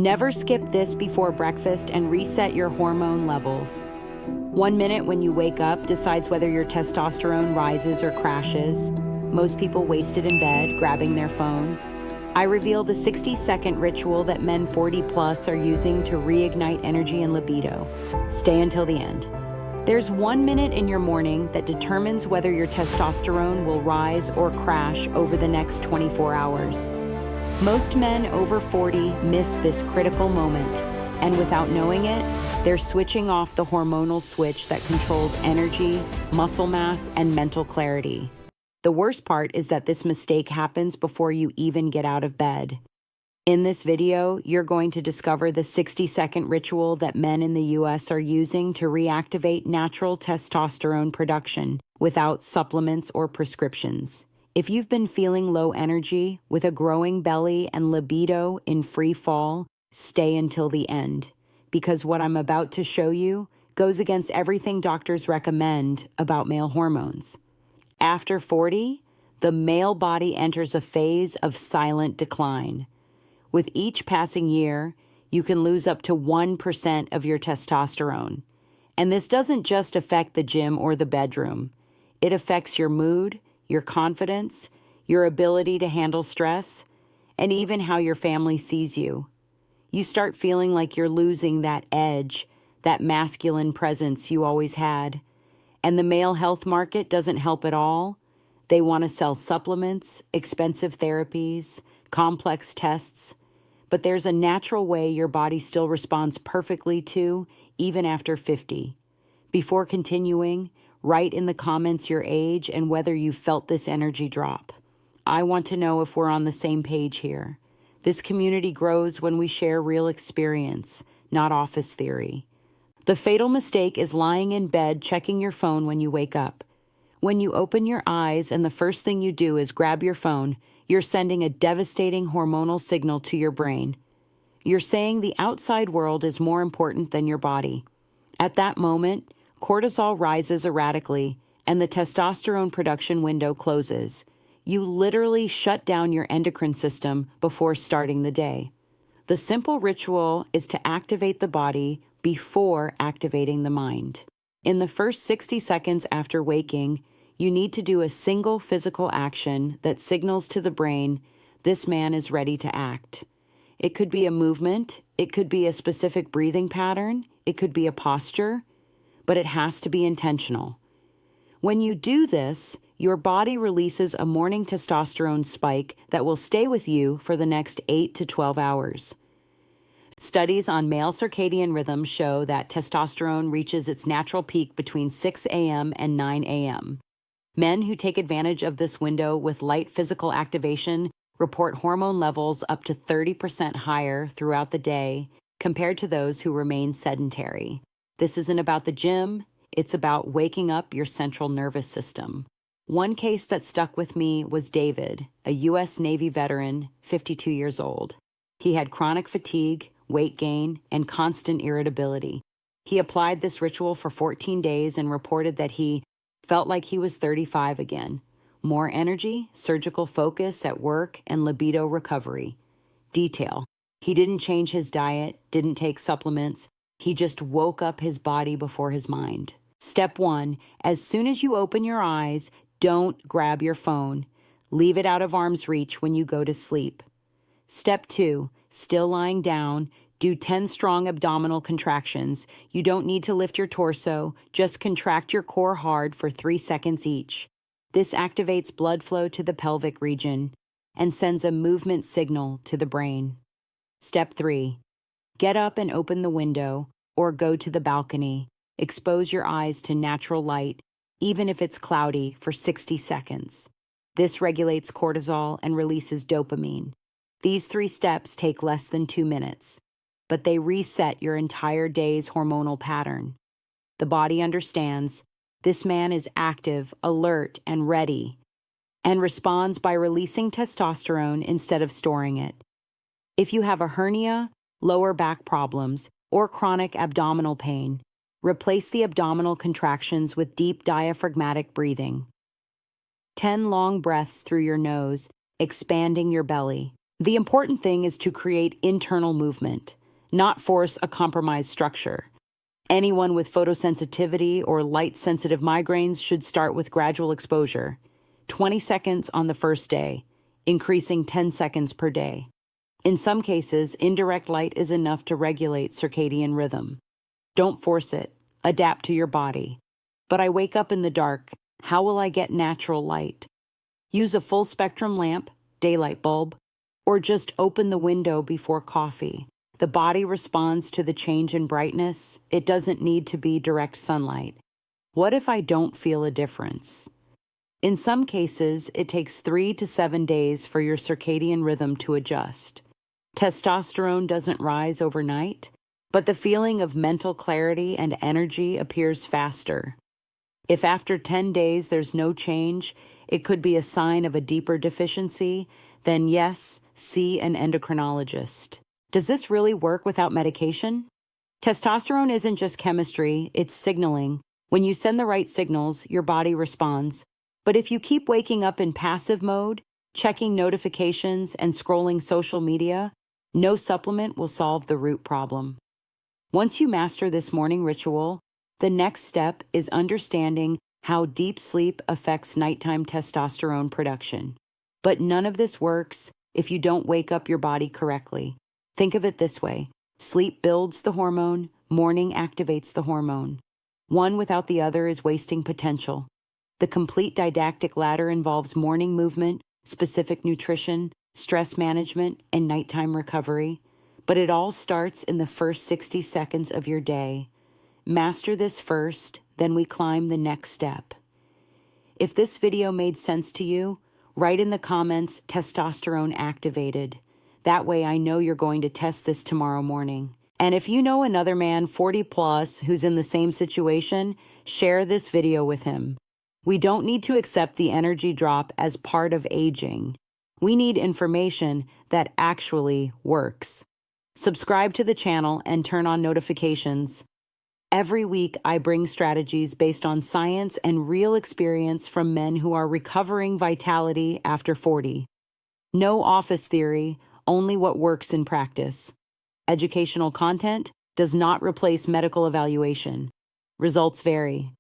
Never skip this before breakfast and reset your hormone levels. 1 minute when you wake up decides whether your testosterone rises or crashes. Most people waste it in bed, grabbing their phone. I reveal the 60-second ritual that men 40 plus are using to reignite energy and libido. Stay until the end. There's 1 minute in your morning that determines whether your testosterone will rise or crash over the next 24 hours. Most men over 40 miss this critical moment, and without knowing it, they're switching off the hormonal switch that controls energy, muscle mass, and mental clarity. The worst part is that this mistake happens before you even get out of bed. In this video, you're going to discover the 60-second ritual that men in the US are using to reactivate natural testosterone production without supplements or prescriptions. If you've been feeling low energy, with a growing belly and libido in free fall, stay until the end, because what I'm about to show you goes against everything doctors recommend about male hormones. After 40, the male body enters a phase of silent decline. With each passing year, you can lose up to 1% of your testosterone. And this doesn't just affect the gym or the bedroom. It affects your mood, your confidence, your ability to handle stress, and even how your family sees you. You start feeling like you're losing that edge, that masculine presence you always had. And the male health market doesn't help at all. They want to sell supplements, expensive therapies, complex tests. But there's a natural way your body still responds perfectly to, even after 50. Before continuing, write in the comments your age and whether you felt this energy drop. I want to know if we're on the same page here. This community grows when we share real experience, not office theory. The fatal mistake is lying in bed checking your phone when you wake up. When you open your eyes and the first thing you do is grab your phone, you're sending a devastating hormonal signal to your brain. You're saying the outside world is more important than your body. At that moment, cortisol rises erratically and the testosterone production window closes. You literally shut down your endocrine system before starting the day. The simple ritual is to activate the body before activating the mind. In the first 60 seconds after waking, you need to do a single physical action that signals to the brain, this man is ready to act. It could be a movement, it could be a specific breathing pattern, it could be a posture, but it has to be intentional. When you do this, your body releases a morning testosterone spike that will stay with you for the next 8 to 12 hours. Studies on male circadian rhythms show that testosterone reaches its natural peak between 6 a.m. and 9 a.m. Men who take advantage of this window with light physical activation report hormone levels up to 30% higher throughout the day compared to those who remain sedentary. This isn't about the gym, it's about waking up your central nervous system. One case that stuck with me was David, a U.S. Navy veteran, 52 years old. He had chronic fatigue, weight gain, and constant irritability. He applied this ritual for 14 days and reported that he felt like he was 35 again. More energy, surgical focus at work, and libido recovery. Detail: he didn't change his diet, didn't take supplements. He just woke up his body before his mind. Step 1, as soon as you open your eyes, don't grab your phone. Leave it out of arm's reach when you go to sleep. Step 2, still lying down, do 10 strong abdominal contractions. You don't need to lift your torso, just contract your core hard for 3 seconds each. This activates blood flow to the pelvic region and sends a movement signal to the brain. Step 3, get up and open the window or go to the balcony. Expose your eyes to natural light, even if it's cloudy, for 60 seconds. This regulates cortisol and releases dopamine. These 3 steps take less than 2 minutes, but they reset your entire day's hormonal pattern. The body understands this man is active, alert, and ready, and responds by releasing testosterone instead of storing it. If you have a hernia, lower back problems, or chronic abdominal pain, replace the abdominal contractions with deep diaphragmatic breathing. 10 long breaths through your nose, expanding your belly. The important thing is to create internal movement, not force a compromised structure. Anyone with photosensitivity or light-sensitive migraines should start with gradual exposure, 20 seconds on the first day, increasing 10 seconds per day. In some cases, indirect light is enough to regulate circadian rhythm. Don't force it. Adapt to your body. But I wake up in the dark. How will I get natural light? Use a full-spectrum lamp, daylight bulb, or just open the window before coffee. The body responds to the change in brightness. It doesn't need to be direct sunlight. What if I don't feel a difference? In some cases, it takes 3 to 7 days for your circadian rhythm to adjust. Testosterone doesn't rise overnight, but the feeling of mental clarity and energy appears faster. If after 10 days there's no change, it could be a sign of a deeper deficiency, then yes, see an endocrinologist. Does this really work without medication? Testosterone isn't just chemistry, it's signaling. When you send the right signals, your body responds. But if you keep waking up in passive mode, checking notifications and scrolling social media, no supplement will solve the root problem. Once you master this morning ritual, the next step is understanding how deep sleep affects nighttime testosterone production. But none of this works if you don't wake up your body correctly. Think of it this way. Sleep builds the hormone, morning activates the hormone. One without the other is wasting potential. The complete didactic ladder involves morning movement, specific nutrition, stress management, and nighttime recovery. But it all starts in the first 60 seconds of your day. Master this first, then we climb the next step. If this video made sense to you, write in the comments, testosterone activated. That way I know you're going to test this tomorrow morning. And if you know another man 40 plus who's in the same situation, share this video with him. We don't need to accept the energy drop as part of aging. We need information that actually works. Subscribe to the channel and turn on notifications. Every week, I bring strategies based on science and real experience from men who are recovering vitality after 40. No office theory, only what works in practice. Educational content does not replace medical evaluation. Results vary.